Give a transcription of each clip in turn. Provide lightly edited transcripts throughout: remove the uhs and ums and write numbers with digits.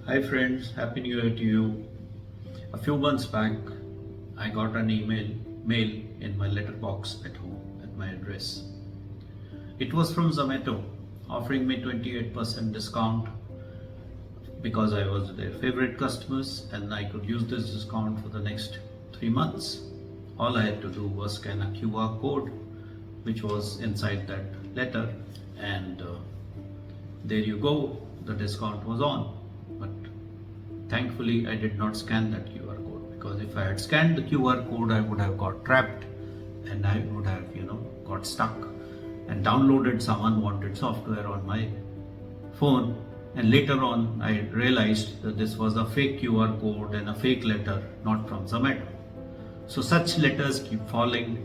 Hi friends, Happy New Year to you. A few months back, I got an mail in my letterbox at home at my address. It was from Zomato, offering me 28% discount because I was their favorite customers and I could use this discount for the next 3 months. All I had to do was scan a QR code which was inside that letter, and there you go, the discount was on. But thankfully, I did not scan that QR code, because if I had scanned the QR code, I would have got trapped and I would have, got stuck and downloaded some unwanted software on my phone. And later on, I realized that this was a fake QR code and a fake letter, not from Zomato. So such letters keep falling.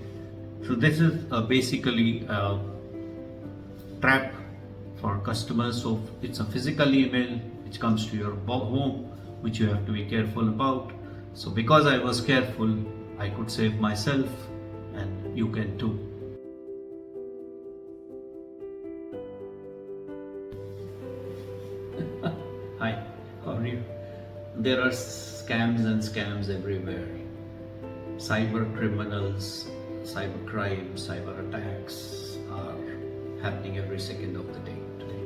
So this is basically a trap for customers. So it's a physical email which comes to your home, which you have to be careful about. So because I was careful, I could save myself, and you can too. Hi, how are you? There are scams everywhere. Cyber criminals, cyber crime, cyber attacks are happening every second of the day today.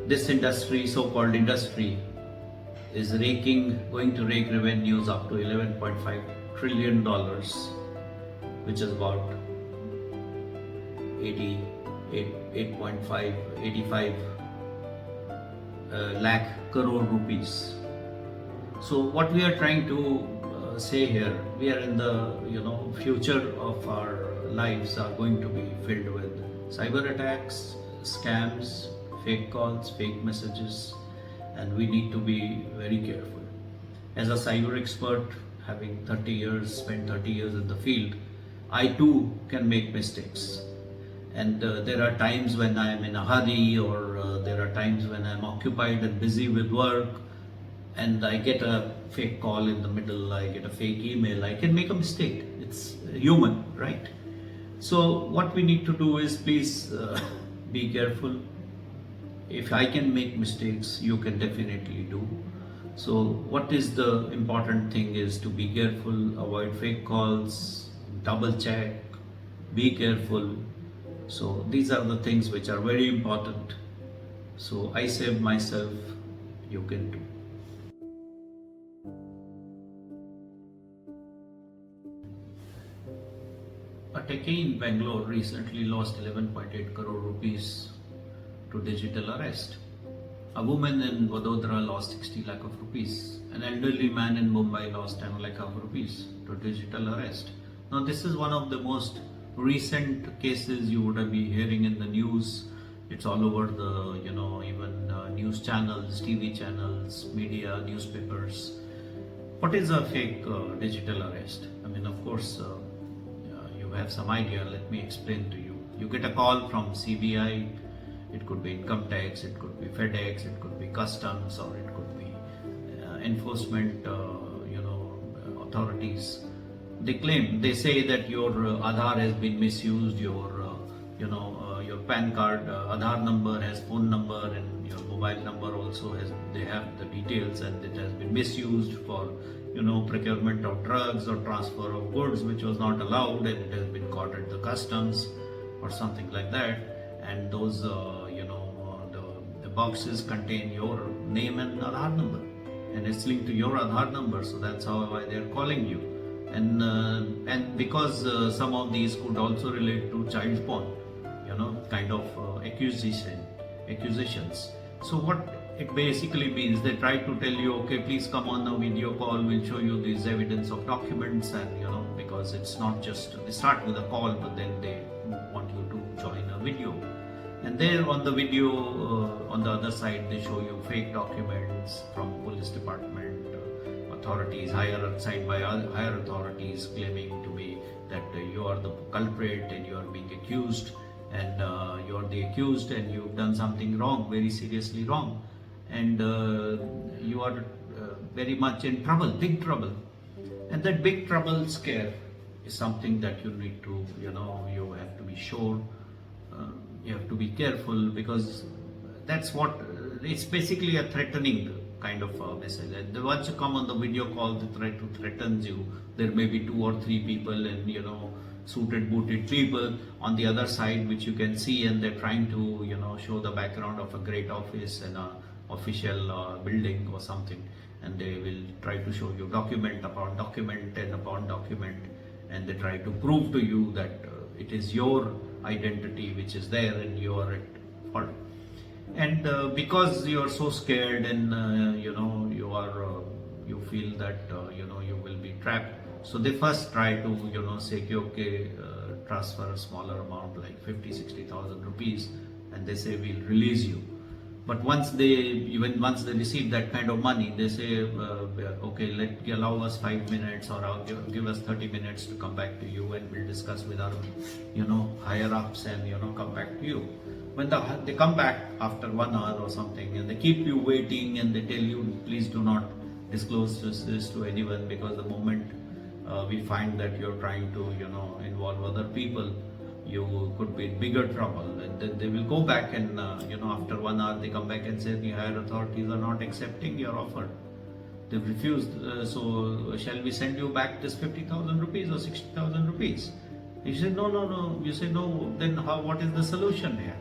This industry, so-called industry, is going to rake revenues up to $11.5 trillion, which is about 85 lakh crore rupees. So what we are trying to say here, we are in the future of our lives are going to be filled with cyber attacks, scams, fake calls, fake messages, and we need to be very careful. As a cyber expert, having spent 30 years in the field, I too can make mistakes. And there are times when I am in a hurry, or there are times when I am occupied and busy with work, and I get a fake call in the middle, I get a fake email, I can make a mistake. It's human, right? So what we need to do is, please be careful. If I can make mistakes, you can definitely do. So what is the important thing is to be careful, avoid fake calls, double check, be careful. So these are the things which are very important. So I save myself, you can too. A techie in Bangalore recently lost 11.8 crore rupees to digital arrest. A woman in Vadodara lost 60 lakh of rupees. An elderly man in Mumbai lost 10 lakh of rupees to digital arrest. Now this is one of the most recent cases you would have been hearing in the news. It's all over the, even news channels, TV channels, media, newspapers. What is a fake digital arrest? I mean, of course, you have some idea. Let me explain to you. You get a call from CBI. It could be income tax, it could be FedEx, it could be customs, or it could be enforcement, authorities. They say that your Aadhaar has been misused, your PAN card Aadhaar number has phone number, and your mobile number also they have the details, and it has been misused for procurement of drugs or transfer of goods which was not allowed, and it has been caught at the customs or something like that. And those the boxes contain your name and Aadhaar number, and it's linked to your Aadhaar number, so that's why they're calling you. And because some of these could also relate to child porn, kind of accusations. So what it basically means, they try to tell you, okay, please come on a video call, we'll show you this evidence of documents, and because it's not just, they start with a call, but then they want you to join a video. And there on the video, on the other side, they show you fake documents from police department, authorities, higher authorities claiming to be that you are the culprit and you are being accused, and you are the accused and you've done something wrong, very seriously wrong, and you are very much in trouble, big trouble. And that big trouble scare is something that you need to, you have to be sure, you have to be careful, because that's what it's basically a threatening kind of message. And once you come on the video call, the threat threatens you. There may be 2 or 3 people, and suited booted people on the other side, which you can see, and they're trying to show the background of a great office and a official building or something, and they will try to show you document upon document and upon document, and they try to prove to you that it is your identity which is there and you are at fault. And because you are so scared, and you feel that you will be trapped, so they first try to say okay, transfer a smaller amount like 50,000-60,000 rupees, and they say we'll release you. But once they receive that kind of money, they say okay, allow us 5 minutes, or give us 30 minutes to come back to you, and we'll discuss with our higher ups, and come back to you. When they come back after 1 hour or something, and they keep you waiting, and they tell you please do not disclose this to anyone, because the moment we find that you're trying to involve other people, you could be in bigger trouble. And then they will go back, and after 1 hour they come back and say the higher authorities are not accepting your offer. They've refused. So shall we send you back this 50,000 rupees or 60,000 rupees? You say no. You say no. Then what is the solution here?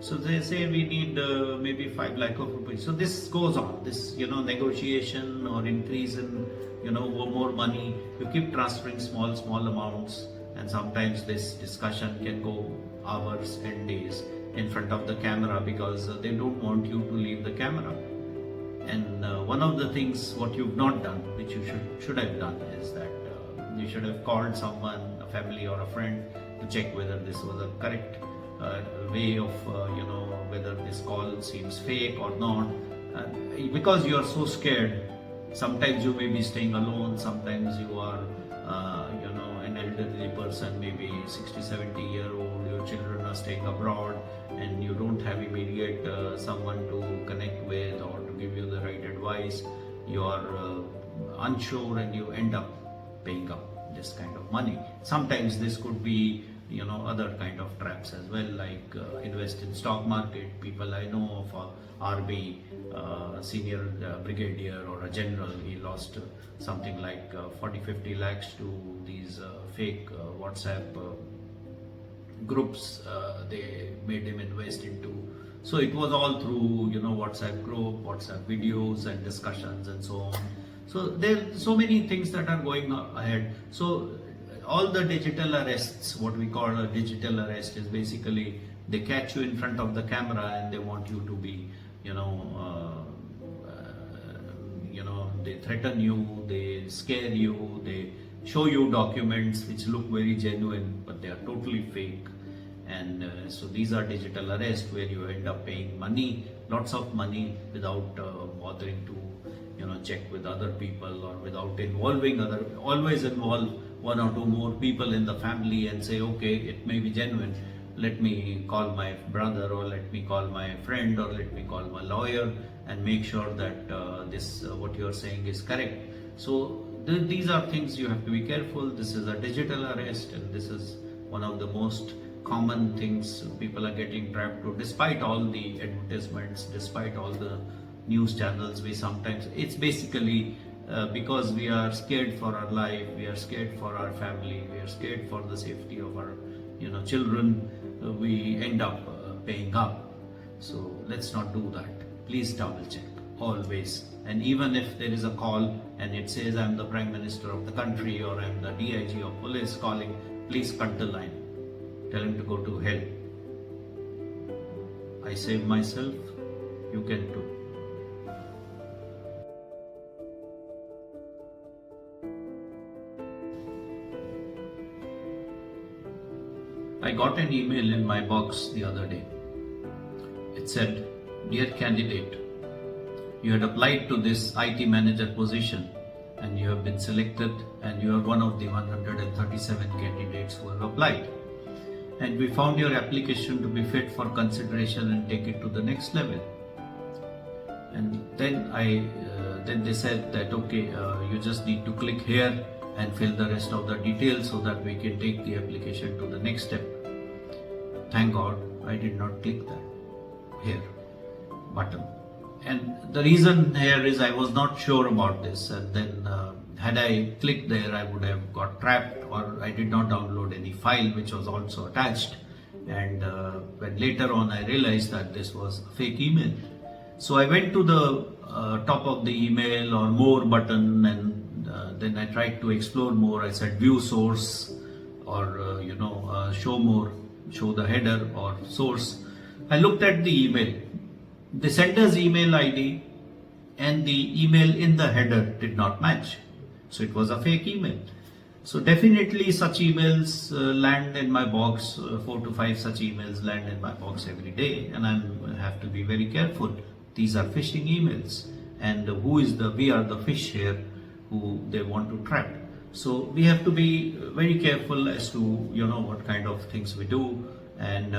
So they say we need maybe 5 lakh of rupees. So this goes on. This negotiation or increase in more money. You keep transferring small amounts. And sometimes this discussion can go hours and days in front of the camera, because they don't want you to leave the camera. And one of the things what you've not done, which you should have done, is that you should have called someone, a family or a friend, to check whether this was a correct way of whether this call seems fake or not. Because you are so scared, sometimes you may be staying alone, sometimes you are an elderly person, maybe 60-70-year-old, your children are staying abroad, and you don't have immediate someone to connect with or to give you the right advice. You are unsure, and you end up paying up this kind of money. Sometimes this could be other kind of traps as well, like invest in stock market. People I know of RB senior brigadier or a general, he lost something like 40-50 lakhs to these fake WhatsApp groups they made him invest into. So it was all through WhatsApp group, WhatsApp videos and discussions and so on. So there are so many things that are going ahead. So all the digital arrests, what we call a digital arrest, is basically they catch you in front of the camera, and they want you to be they threaten you, they scare you, they show you documents which look very genuine, but they are totally fake. And so these are digital arrests, where you end up paying money, lots of money, without bothering to check with other people, or without involving always involve 1 or 2 more people in the family and say okay, it may be genuine, let me call my brother, or let me call my friend, or let me call my lawyer, and make sure that this what you are saying is correct. So these are things you have to be careful. This is a digital arrest, and this is one of the most common things people are getting trapped to, despite all the advertisements, despite all the news channels. It's basically because we are scared for our life, we are scared for our family, we are scared for the safety of our children, we end up paying up. So let's not do that. Please double check always. And even if there is a call and it says I'm the Prime Minister of the country, or I'm the DIG of police calling, please cut the line. Tell him to go to hell. I save myself, you can too. I got an email in my box the other day. It said, "Dear candidate, you had applied to this IT manager position, and you have been selected, and you are one of the 137 candidates who have applied. And we found your application to be fit for consideration and take it to the next level." And then they said that okay, you just need to click here and fill the rest of the details so that we can take the application to the next step. Thank God I did not click that here button. And the reason here is I was not sure about this, and then had I clicked there, I would have got trapped, or I did not download any file which was also attached. And when later on I realized that this was a fake email. So I went to the top of the email or more button, and then I tried to explore more. I said view source, or show more, show the header or source. I looked at the email. The sender's email ID and the email in the header did not match. So it was a fake email. So definitely such emails land in my box, 4 to 5 such emails land in my box every day, and I have to be very careful. These are phishing emails, and we are the fish here who they want to trap. So we have to be very careful as to what kind of things we do, and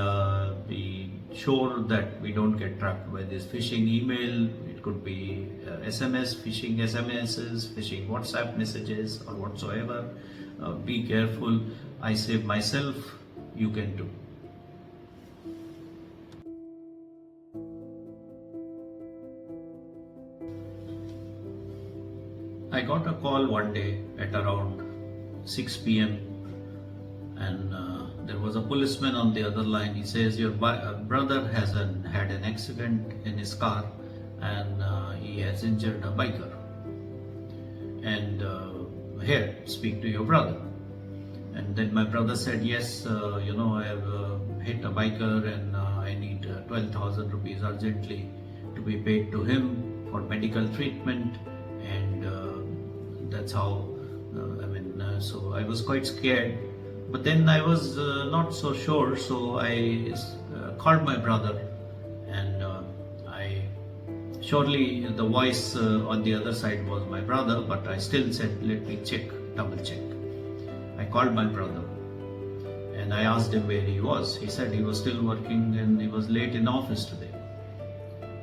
be sure that we don't get trapped by this phishing email. It could be SMS, phishing SMSs, phishing WhatsApp messages, or whatsoever. Be careful. I save myself, you can too. I got a call one day at around 6 p.m. and there was a policeman on the other line. He says, your brother has had an accident in his car, and he has injured a biker. And here, speak to your brother. And then my brother said, yes, I have hit a biker, and I need 12,000 rupees urgently to be paid to him for medical treatment. And that's how, so I was quite scared. But then I was not so sure, so I called my brother, and surely the voice on the other side was my brother, but I still said, let me check, double check. I called my brother and I asked him where he was. He said he was still working and he was late in office today.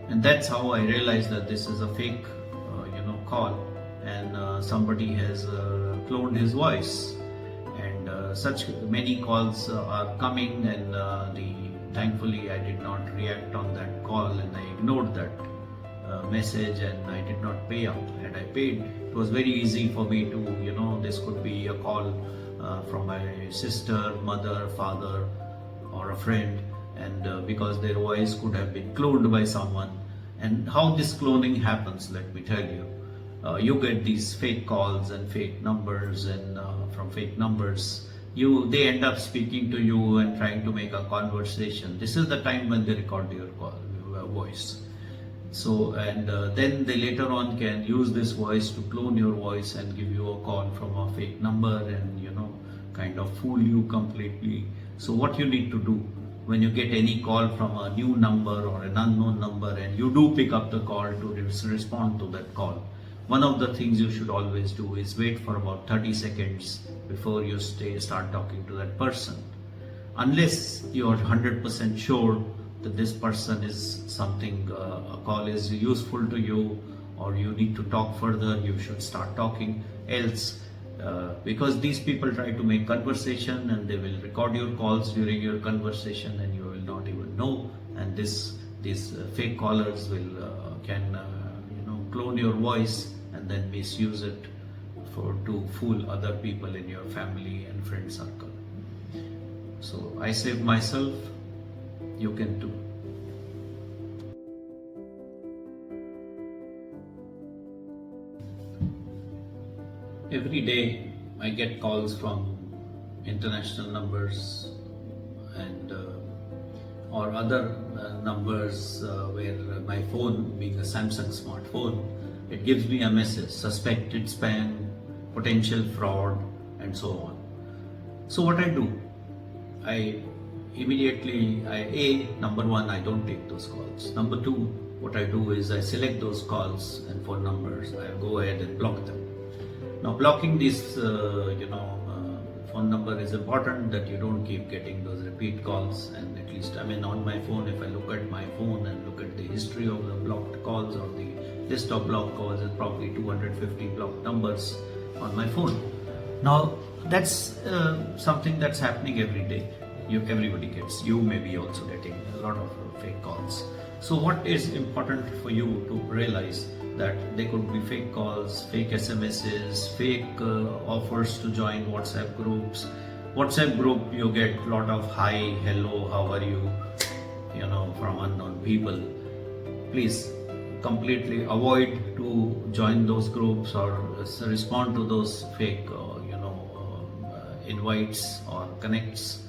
And that's how I realized that this is a fake, call, and somebody has cloned his voice. And such many calls are coming, and thankfully I did not react on that call, and I ignored that message, and I did not pay up. Had I paid, it was very easy for me to, this could be a call from my sister, mother, father, or a friend, and because their voice could have been cloned by someone. And how this cloning happens, let me tell you. You get these fake calls and fake numbers, and from fake numbers, they end up speaking to you and trying to make a conversation. This is the time when they record your voice. So, and then they later on can use this voice to clone your voice and give you a call from a fake number, and kind of fool you completely. So what you need to do when you get any call from a new number or an unknown number, and you do pick up the call to respond to that call, one of the things you should always do is wait for about 30 seconds before you start talking to that person. Unless you are 100% sure that this person is something, a call is useful to you, or you need to talk further, you should start talking. Else, because these people try to make conversation, and they will record your calls during your conversation, and you will not even know. And these fake callers can clone your voice and then misuse it to fool other people in your family and friend circle. So I save myself, you can too. Every day I get calls from international numbers, and or other numbers where my phone, being a Samsung smartphone, it gives me a message: suspected spam, potential fraud, and so on. So what I do, I immediately, number one, I don't take those calls. Number two, what I do is I select those calls and phone numbers, I go ahead and block them. Now, blocking this, phone number is important, that you don't keep getting those repeat calls. And at least, on my phone, if I look at my phone and look at the history of the blocked calls or the list of blocked calls, it's probably 250 blocked numbers on my phone. Now, that's something that's happening every day. Everybody gets. You may be also getting a lot of fake calls. So what is important for you to realize that there could be fake calls, fake SMSs, fake offers to join WhatsApp groups. WhatsApp group, you get a lot of hi, hello, how are you, from unknown people. Please completely avoid to join those groups or respond to those fake, invites or connects,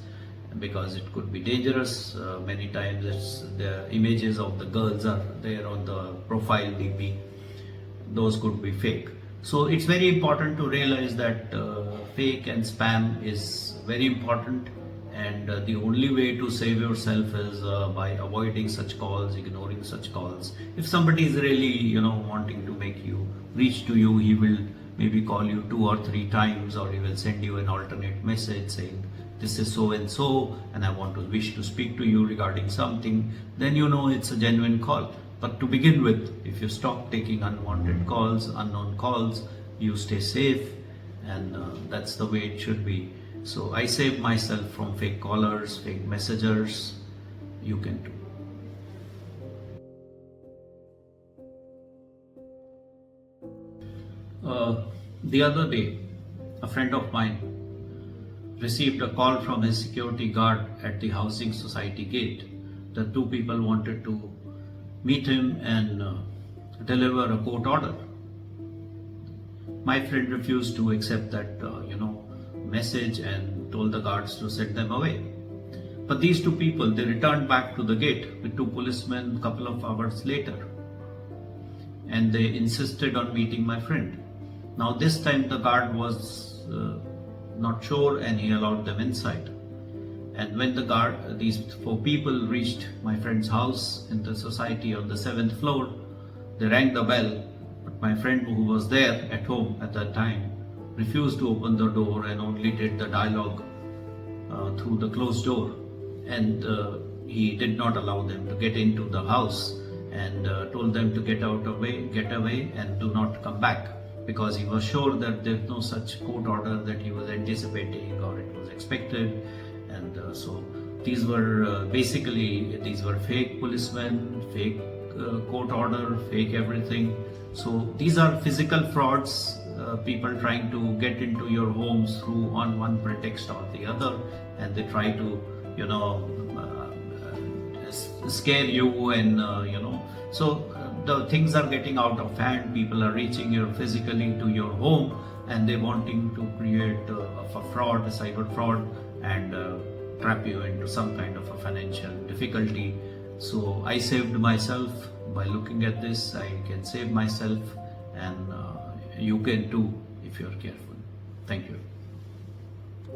because it could be dangerous. Many times the images of the girls are there on the profile DP. Those could be fake. So it's very important to realize that fake and spam is very important, and the only way to save yourself is by avoiding such calls, ignoring such calls. If somebody is really wanting to make you reach to you, he will maybe call you 2 or 3 times, or he will send you an alternate message saying, this is so and so, and I want to wish to speak to you regarding something. Then it's a genuine call. But to begin with, if you stop taking unwanted calls, unknown calls, you stay safe, and that's the way it should be. So I save myself from fake callers, fake messengers. You can too. The other day, a friend of mine received a call from his security guard at the housing society gate. The 2 people wanted to meet him and deliver a court order. My friend refused to accept that message and told the guards to send them away. But these 2 people, they returned back to the gate with 2 policemen a couple of hours later, and they insisted on meeting my friend. Now this time the guard was not sure, and he allowed them inside. And when these 4 people reached my friend's house in the society on the 7th floor, they rang the bell. But my friend, who was there at home at that time, refused to open the door and only did the dialogue through the closed door. And he did not allow them to get into the house, and told them to get away and do not come back, because he was sure that there's no such court order that he was anticipating or it was expected. And so these were these were fake policemen, fake court order, fake everything. So these are physical frauds, people trying to get into your homes through on one pretext or the other, and they try to scare you, and so the things are getting out of hand. People are reaching you physically to your home, and they wanting to create a fraud, a cyber fraud, and trap you into some kind of a financial difficulty. So I saved myself by looking at this. I can save myself, and you can too if you're careful. Thank you.